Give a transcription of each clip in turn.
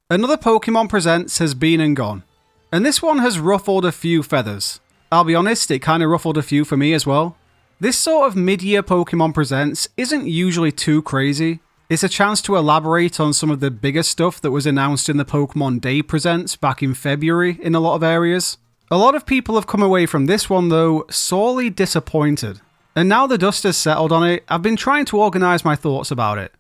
Another Pokémon Presents has been and gone, and this one has ruffled a few feathers. I'll be honest, it kind of ruffled a few for me as well. This sort of mid-year Pokémon Presents isn't usually too crazy. It's a chance to elaborate on some of the bigger stuff that was announced in the Pokémon Day Presents back in February in a lot of areas. A lot of people have come away from this one though sorely disappointed, and now the dust has settled on it, I've been trying to organise my thoughts about it.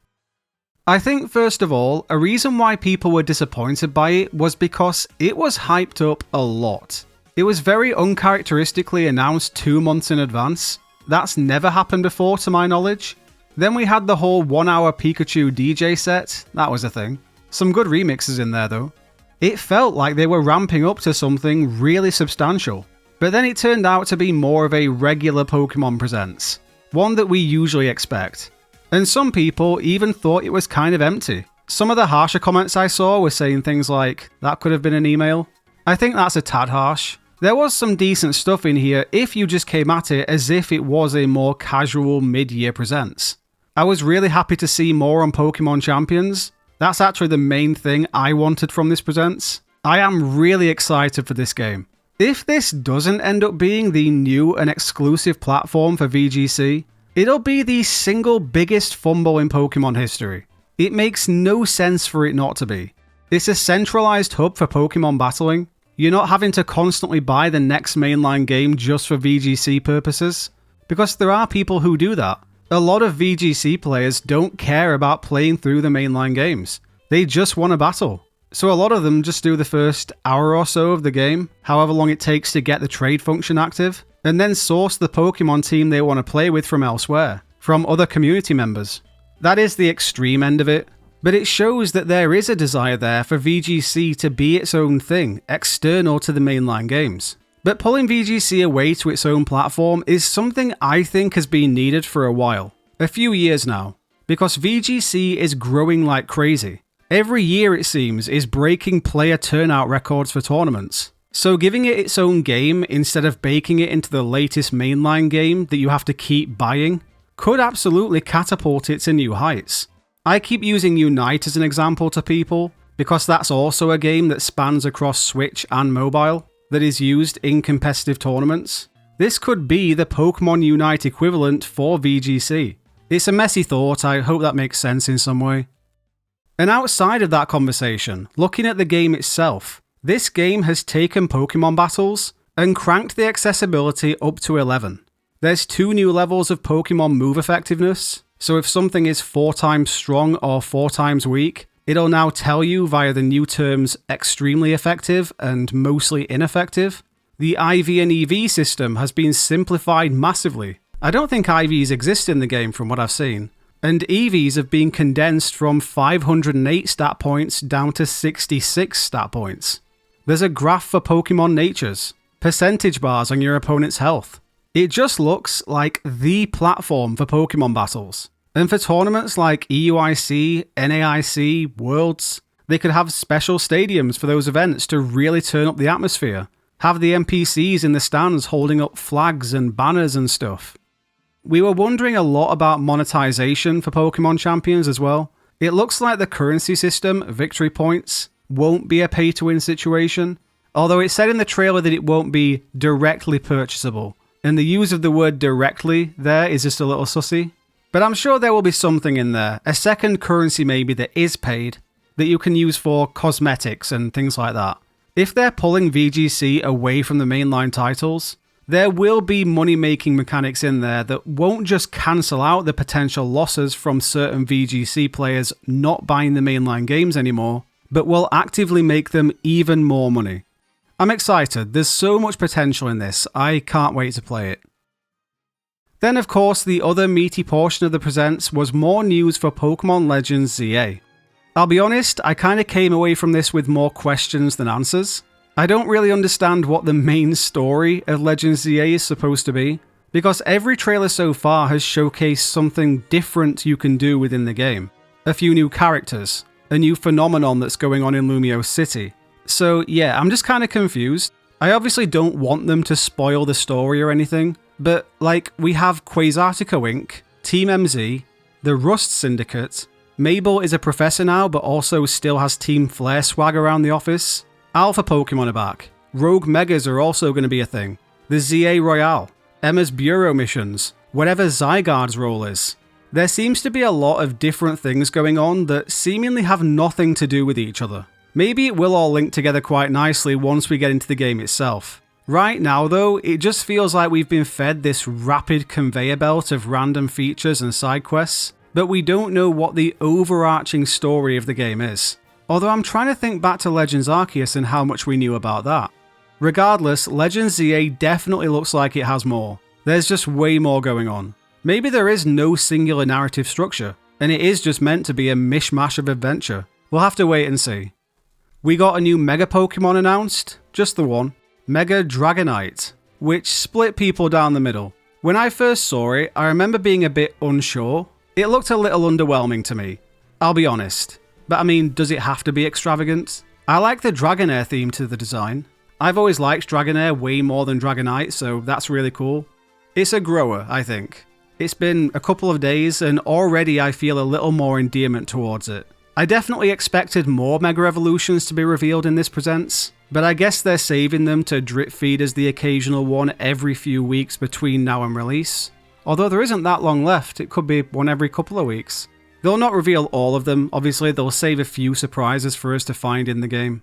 I think first of all, a reason why people were disappointed by it was because it was hyped up a lot. It was very uncharacteristically announced 2 months in advance. That's never happened before to my knowledge. Then we had the whole 1 hour Pikachu DJ set, that was a thing. Some good remixes in there though. It felt like they were ramping up to something really substantial. But then it turned out to be more of a regular Pokémon Presents. One that we usually expect. And some people even thought it was kind of empty. Some of the harsher comments I saw were saying things like, that could have been an email. I think that's a tad harsh. There was some decent stuff in here if you just came at it as if it was a more casual mid-year Presents. I was really happy to see more on Pokémon Champions. That's actually the main thing I wanted from this Presents. I am really excited for this game. If this doesn't end up being the new and exclusive platform for VGC, it'll be the single biggest fumble in Pokémon history. It makes no sense for it not to be. It's a centralized hub for Pokémon battling. You're not having to constantly buy the next mainline game just for VGC purposes. Because there are people who do that. A lot of VGC players don't care about playing through the mainline games. They just want to battle. So a lot of them just do the first hour or so of the game, however long it takes to get the trade function active, and then source the Pokemon team they want to play with from elsewhere, from other community members. That is the extreme end of it, but it shows that there is a desire there for VGC to be its own thing, external to the mainline games. But pulling VGC away to its own platform is something I think has been needed for a while, a few years now, because VGC is growing like crazy. Every year, it seems, is breaking player turnout records for tournaments. So giving it its own game instead of baking it into the latest mainline game that you have to keep buying could absolutely catapult it to new heights. I keep using Unite as an example to people because that's also a game that spans across Switch and mobile that is used in competitive tournaments. This could be the Pokémon Unite equivalent for VGC. It's a messy thought, I hope that makes sense in some way. And outside of that conversation, looking at the game itself, this game has taken Pokemon battles and cranked the accessibility up to 11. There's 2 new levels of Pokemon move effectiveness, so if something is 4 times strong or 4 times weak, it'll now tell you via the new terms extremely effective and mostly ineffective. The IV and EV system has been simplified massively. I don't think IVs exist in the game from what I've seen. And EVs have been condensed from 508 stat points down to 66 stat points. There's a graph for Pokemon natures, percentage bars on your opponent's health. It just looks like the platform for Pokemon battles. And for tournaments like EUIC, NAIC, Worlds, they could have special stadiums for those events to really turn up the atmosphere. Have the NPCs in the stands holding up flags and banners and stuff. We were wondering a lot about monetization for Pokémon Champions as well. It looks like the currency system, victory points, won't be a pay-to-win situation, although it said in the trailer that it won't be directly purchasable, and the use of the word directly there is just a little sussy. But I'm sure there will be something in there, a second currency maybe that is paid, that you can use for cosmetics and things like that. If they're pulling VGC away from the mainline titles, there will be money-making mechanics in there that won't just cancel out the potential losses from certain VGC players not buying the mainline games anymore, but will actively make them even more money. I'm excited, there's so much potential in this, I can't wait to play it. Then of course the other meaty portion of the presents was more news for Pokémon Legends ZA. I'll be honest, I kinda came away from this with more questions than answers. I don't really understand what the main story of Legends ZA is supposed to be, because every trailer so far has showcased something different you can do within the game. A few new characters, a new phenomenon that's going on in Lumio City. So yeah, I'm just kinda confused. I obviously don't want them to spoil the story or anything, but like, we have Quasartico Inc., Team MZ, the Rust Syndicate, Mabel is a professor now, but also still has Team Flare swag around the office. Alpha Pokemon are back. Rogue Megas are also going to be a thing. The ZA Royale. Emma's Bureau missions. Whatever Zygarde's role is. There seems to be a lot of different things going on that seemingly have nothing to do with each other. Maybe it will all link together quite nicely once we get into the game itself. Right now though, it just feels like we've been fed this rapid conveyor belt of random features and side quests, but we don't know what the overarching story of the game is. Although I'm trying to think back to Legends Arceus and how much we knew about that. Regardless, Legends ZA definitely looks like it has more. There's just way more going on. Maybe there is no singular narrative structure, and it is just meant to be a mishmash of adventure. We'll have to wait and see. We got a new Mega Pokemon announced, just the one, Mega Dragonite, which split people down the middle. When I first saw it, I remember being a bit unsure. It looked a little underwhelming to me, I'll be honest. But I mean, does it have to be extravagant? I like the Dragonair theme to the design. I've always liked Dragonair way more than Dragonite, so that's really cool. It's a grower, I think. It's been a couple of days and already I feel a little more endearment towards it. I definitely expected more Mega Evolutions to be revealed in this Presents, but I guess they're saving them to drip feed us the occasional one every few weeks between now and release. Although there isn't that long left, it could be one every couple of weeks. They'll not reveal all of them, obviously they'll save a few surprises for us to find in the game.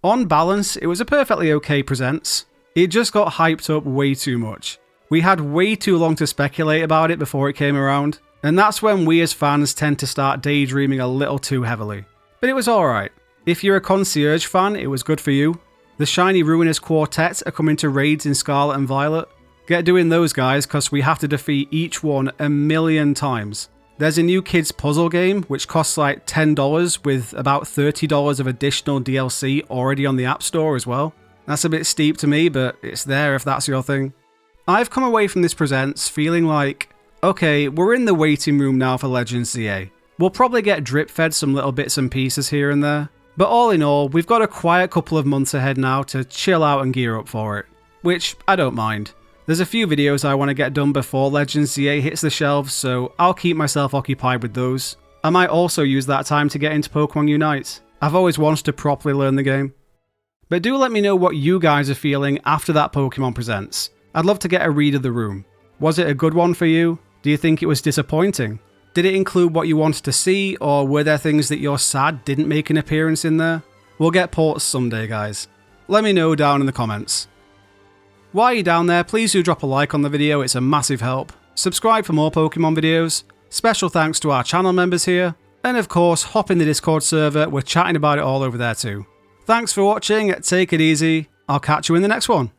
On balance, it was a perfectly okay Presents. It just got hyped up way too much. We had way too long to speculate about it before it came around, and that's when we as fans tend to start daydreaming a little too heavily. But it was alright. If you're a Concierge fan, it was good for you. The Shiny Ruinous Quartet are coming to raids in Scarlet and Violet. Get doing those guys, cause we have to defeat each one 1,000,000 times. There's a new kids puzzle game, which costs like $10 with about $30 of additional DLC already on the App Store as well. That's a bit steep to me, but it's there if that's your thing. I've come away from this Presents feeling like, okay, we're in the waiting room now for Legends ZA. We'll probably get drip fed some little bits and pieces here and there, but all in all, we've got a quiet couple of months ahead now to chill out and gear up for it, which I don't mind. There's a few videos I want to get done before Legends ZA hits the shelves, so I'll keep myself occupied with those. I might also use that time to get into Pokemon Unite. I've always wanted to properly learn the game. But do let me know what you guys are feeling after that Pokemon Presents. I'd love to get a read of the room. Was it a good one for you? Do you think it was disappointing? Did it include what you wanted to see, or were there things that you're sad didn't make an appearance in there? We'll get ports someday, guys. Let me know down in the comments. While you're down there, please do drop a like on the video, it's a massive help. Subscribe for more Pokemon videos. Special thanks to our channel members here. And of course, hop in the Discord server, we're chatting about it all over there too. Thanks for watching, take it easy, I'll catch you in the next one.